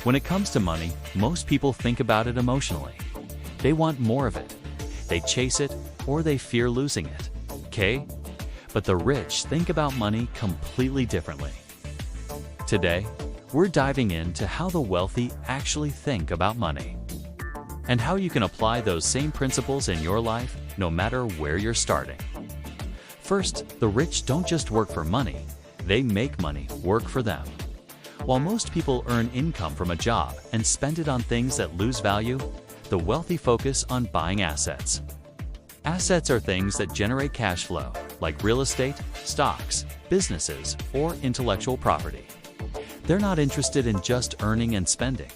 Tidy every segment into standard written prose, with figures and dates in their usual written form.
When it comes to money, most people think about it emotionally. They want more of it. They chase it, or they fear losing it. Okay? But the rich think about money completely differently. Today, we're diving into how the wealthy actually think about money, and how you can apply those same principles in your life no matter where you're starting. First, the rich don't just work for money, they make money work for them. While most people earn income from a job and spend it on things that lose value, the wealthy focus on buying assets. Assets are things that generate cash flow, like real estate, stocks, businesses, or intellectual property. They're not interested in just earning and spending.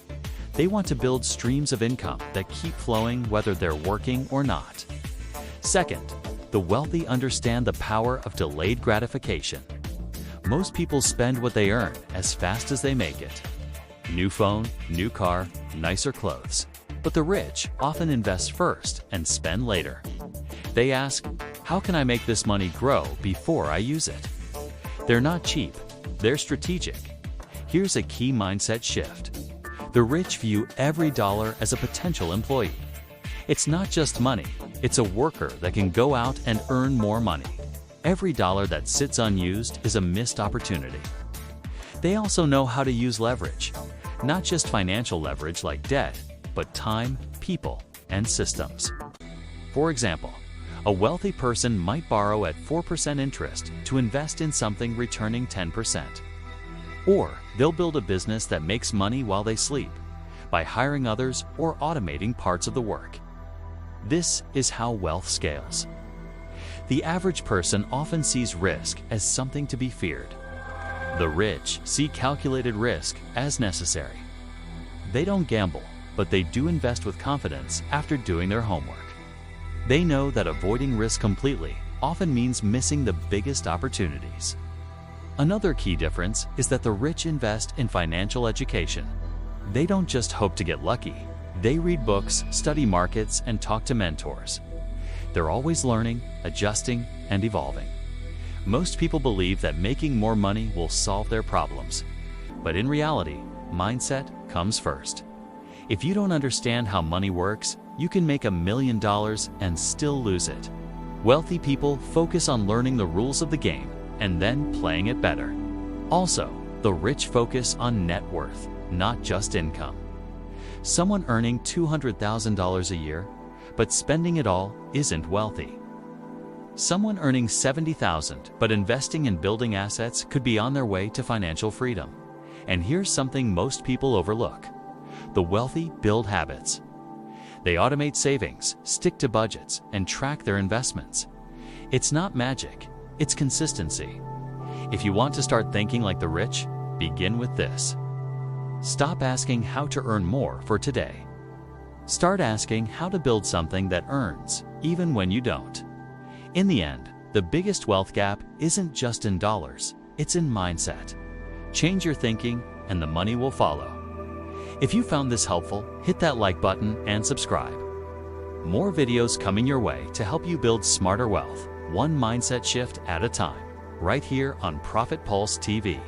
They want to build streams of income that keep flowing whether they're working or not. Second, the wealthy understand the power of delayed gratification. Most people spend what they earn as fast as they make it. New phone, new car, nicer clothes. But the rich often invest first and spend later. They ask, how can I make this money grow before I use it? They're not cheap, they're strategic. Here's a key mindset shift. The rich view every dollar as a potential employee. It's not just money, it's a worker that can go out and earn more money. Every dollar that sits unused is a missed opportunity. They also know how to use leverage, not just financial leverage like debt, but time, people, and systems. For example, a wealthy person might borrow at 4% interest to invest in something returning 10%. Or they'll build a business that makes money while they sleep, by hiring others or automating parts of the work. This is how wealth scales. The average person often sees risk as something to be feared. The rich see calculated risk as necessary. They don't gamble, but they do invest with confidence after doing their homework. They know that avoiding risk completely often means missing the biggest opportunities. Another key difference is that the rich invest in financial education. They don't just hope to get lucky. They read books, study markets, and talk to mentors. They're always learning, adjusting, and evolving. Most people believe that making more money will solve their problems. But in reality, mindset comes first. If you don't understand how money works, you can make $1 million and still lose it. Wealthy people focus on learning the rules of the game and then playing it better. Also, the rich focus on net worth, not just income. Someone earning $200,000 a year, but spending it all isn't wealthy. Someone earning $70,000 but investing in building assets could be on their way to financial freedom. And here's something most people overlook. The wealthy build habits. They automate savings, stick to budgets, and track their investments. It's not magic, it's consistency. If you want to start thinking like the rich, begin with this. Stop asking how to earn more for today. Start asking how to build something that earns, even when you don't. In the end, the biggest wealth gap isn't just in dollars, it's in mindset. Change your thinking, and the money will follow. If you found this helpful, hit that like button and subscribe. More videos coming your way to help you build smarter wealth, one mindset shift at a time, right here on Profit Pulse TV.